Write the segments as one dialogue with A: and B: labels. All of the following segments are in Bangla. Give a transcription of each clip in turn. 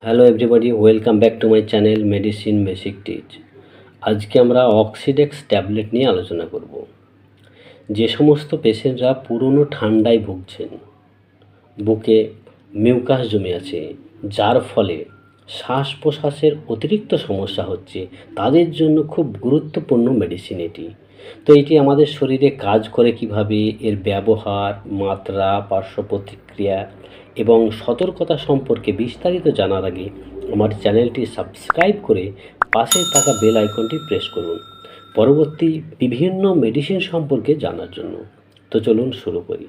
A: Hello everybody, welcome back to my channel medicine basic teach. আজকে আমরা অক্সিডেক্স ট্যাবলেট নিয়ে আলোচনা করব। যে সমস্ত পেশেন্টরা পুরনো ঠান্ডায় ভুগছেন, বুকে মিউকাস জমে আছে, যার ফলে শ্বাস প্রশ্বাসের অতিরিক্ত সমস্যা হচ্ছে, তাদের জন্য খুব গুরুত্বপূর্ণ মেডিসিন এটি। তো এটি আমাদের শরীরে কাজ করে কিভাবে, এর ব্যবহার, মাত্রা, পার্শ্ব প্রতিক্রিয়া এবং সতর্কতা সম্পর্কে বিস্তারিত জানার আগে আমার চ্যানেলটি সাবস্ক্রাইব করে পাশে থাকা বেল আইকনটি প্রেস করুন পরবর্তী বিভিন্ন মেডিসিন সম্পর্কে জানার জন্য। তো চলুন শুরু করি।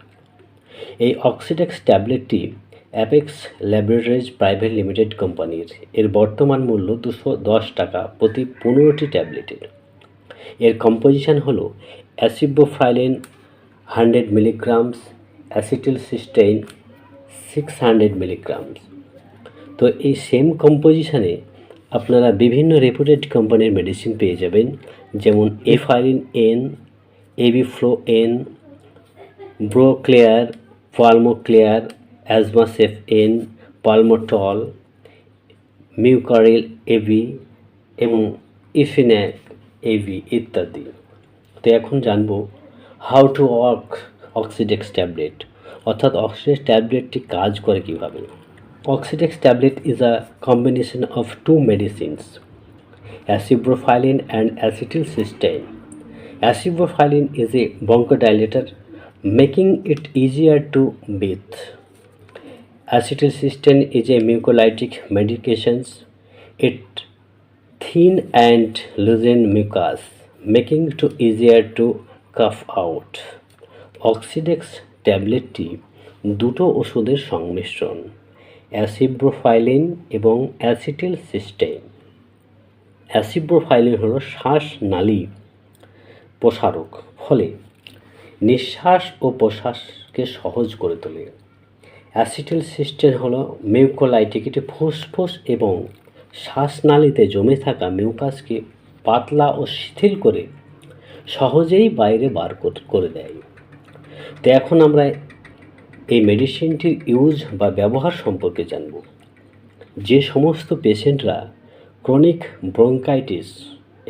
A: এই অক্সিডেক্স ট্যাবলেটটি অ্যাপেক্স ল্যাবরেটরিজ প্রাইভেট লিমিটেড কোম্পানির। এর বর্তমান মূল্য 210 টাকা প্রতি 15টি ট্যাবলেটের। এর কম্পোজিশন হলো অ্যাসিব্রোফাইলিন 100 মিলিগ্রামস, অ্যাসিটিলসিস্টেইন 600 মিলিগ্রামস। তো এই সেম কম্পোজিশনে আপনারা বিভিন্ন রেপুটেড কোম্পানির মেডিসিন পেয়ে যাবেন, যেমন এফাইলিন এন, এবিফ্লো এন, ব্রোক্লেয়ার, পালমোক্লেয়ার, অ্যাজমাসেফ এন, পালমোটল, মিউকারিল এভি এবং ইফিন্যাক এভি ইত্যাদি। তো এখন জানবো হাউ টু ওয়ার্ক অক্সিডেক্স ট্যাবলেট, অর্থাৎ অক্সিডেক্স ট্যাবলেটটি কাজ করে কীভাবে। Oxidex tablet is a combination of two medicines, acibrofalin and acetylcysteine. Acibrofalin is a bronchodilator, making it easier to breathe. Acetylcysteine is a mucolytic medication. It thin and loosen mucus, making it easier to cough out. Oxidex ট্যাবলেটটি দুটো ওষুধের সংমিশ্রণ, অ্যাসিব্রোফাইলিন এবং অ্যাসিটিলসিস্টেইন। অ্যাসিব্রোফাইলিন হলো শ্বাসনালী প্রসারক, ফলে নিঃশ্বাস ও প্রশ্বাসকে সহজ করে তোলে। অ্যাসিটিলসিস্টেইন হলো মিউকোলাইটিক, এটি ফুসফুস এবং শ্বাসনালীতে জমে থাকা মিউকাসকে পাতলা ও শিথিল করে সহজেই বাইরে বার করে দেয়। তো এখন আমরা এই মেডিসিনটির ইউজ বা ব্যবহার সম্পর্কে জানব। যে সমস্ত পেশেন্টরা ক্রনিক ব্রঙ্কাইটিস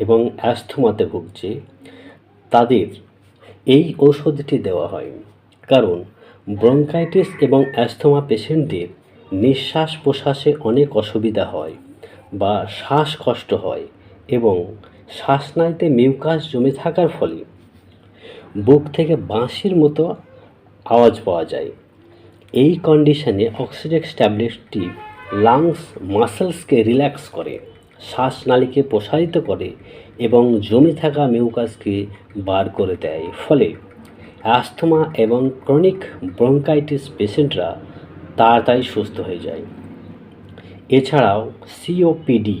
A: এবং অ্যাস্থমাতে ভুগছে, তাদের এই ঔষধটি দেওয়া হয়, কারণ ব্রঙ্কাইটিস এবং অ্যাস্থমা পেশেন্টদের নিঃশ্বাস প্রশ্বাসে অনেক অসুবিধা হয় বা শ্বাসকষ্ট হয় এবং শ্বাসনালীতে মিউকাস জমে থাকার ফলে বুক থেকে বাঁশির মতো আওয়াজ পাওয়া যায়। এই কন্ডিশনে অক্সিডেক্স ট্যাবলেটটি লাংস মাসেলসকে রিল্যাক্স করে, শ্বাসনালীকে প্রসারিত করে এবং জমে থাকা মিউকাসকে বার করে দেয়, ফলে অ্যাস্থমা এবং ক্রনিক ব্রঙ্কাইটিস পেশেন্টরা তাড়াতাড়ি সুস্থ হয়ে যায়। এছাড়াও সিওপিডি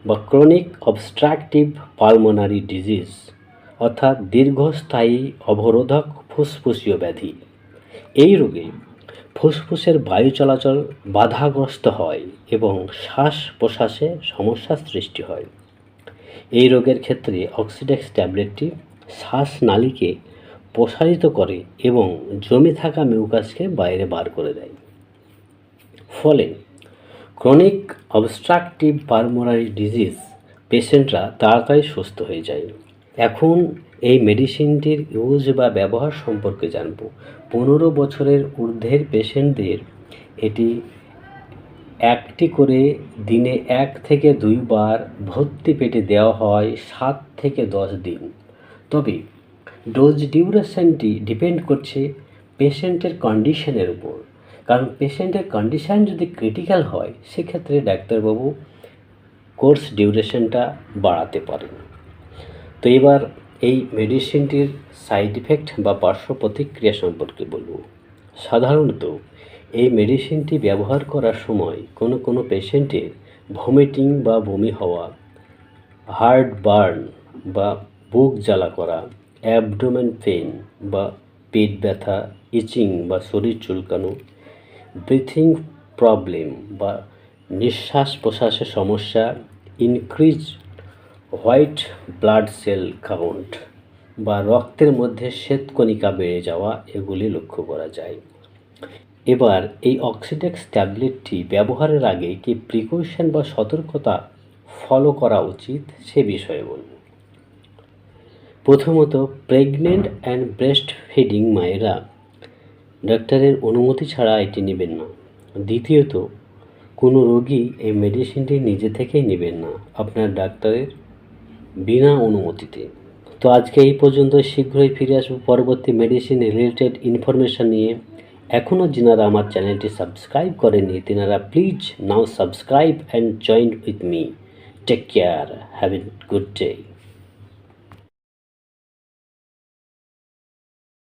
A: বা ক্রনিক অবস্ট্রাকটিভ পালমোনারি ডিজিজ, অর্থাৎ দীর্ঘস্থায়ী অবরোধক ফুসফুসীয় ব্যাধি, এই রোগে ফুসফুসের বায়ু চলাচল বাধাগ্রস্ত হয় এবং শ্বাস প্রশ্বাসে সমস্যার সৃষ্টি হয়। এই রোগের ক্ষেত্রে অক্সিডেক্স ট্যাবলেটটি শ্বাসনালীকে প্রসারিত করে এবং জমে থাকা মিউকাসকে বাইরে বার করে দেয়, ফলে ক্রনিক অবস্ট্রাকটিভ পালমোনারি ডিজিজ পেশেন্টরা তাড়াতাড়ি সুস্থ হয়ে যায়। এখন এই মেডিসিনটির ইউজ বা ব্যবহার সম্পর্কে জানব। 15 বছরের ঊর্ধ্বের পেশেন্টদের এটি একটি করে দিনে 1 থেকে 2 বার ভর্তি পেটে দেওয়া হয় 7 থেকে 10 দিন। তবে ডোজ ডিউরেশনটি ডিপেন্ড করছে পেশেন্টের কন্ডিশনের উপর, কারণ পেশেন্টের কন্ডিশন যদি ক্রিটিক্যাল হয়, সেক্ষেত্রে ডাক্তারবাবু কোর্স ডিউরেশনটা বাড়াতে পারেন। তো এবার এই মেডিসিনটির সাইড ইফেক্ট বা পার্শ্ব প্রতিক্রিয়া সম্পর্কে বলব। সাধারণত এই মেডিসিনটি ব্যবহার করার সময় কোনো পেশেন্টের ভমিটিং বা বমি হওয়া, হার্ট বার্ন বা বুক জ্বালা করা, অ্যাবডোমেন পেন বা পেট ব্যথা, ইচিং বা শরীর চুলকানো, ব্রিথিং প্রবলেম বা নিঃশ্বাস প্রশ্বাসের সমস্যা, increase white blood cell count বা রক্তের মধ্যে শ্বেতকণিকা বেড়ে যাওয়া, এগুলি লক্ষ্য করা যায়। এবার এই অক্সিডেক্স ট্যাবলেটটি ব্যবহারের আগে কি প্রিকশন বা সতর্কতা ফলো করা উচিত সে বিষয়ে বলব। প্রথমত, প্রেগনেন্ট অ্যান্ড ব্রেস্ট ফিডিং মায়েরা ডাক্তারের অনুমতি ছাড়া এটি নেবেন না। দ্বিতীয়ত, কোনো রোগী এই মেডিসিনটি নিজে থেকেই নেবেন না আপনার ডাক্তারের বিনা অনুমতিতে। তো আজকে এই পর্যন্ত, শীঘ্রই ফিরে আসবো পরবর্তী মেডিসিন রিলেটেড ইনফরমেশান নিয়ে। এখনও যিনারা আমার চ্যানেলটি সাবস্ক্রাইব করেননি তিনারা please now subscribe and join with me. Take care, have a good day.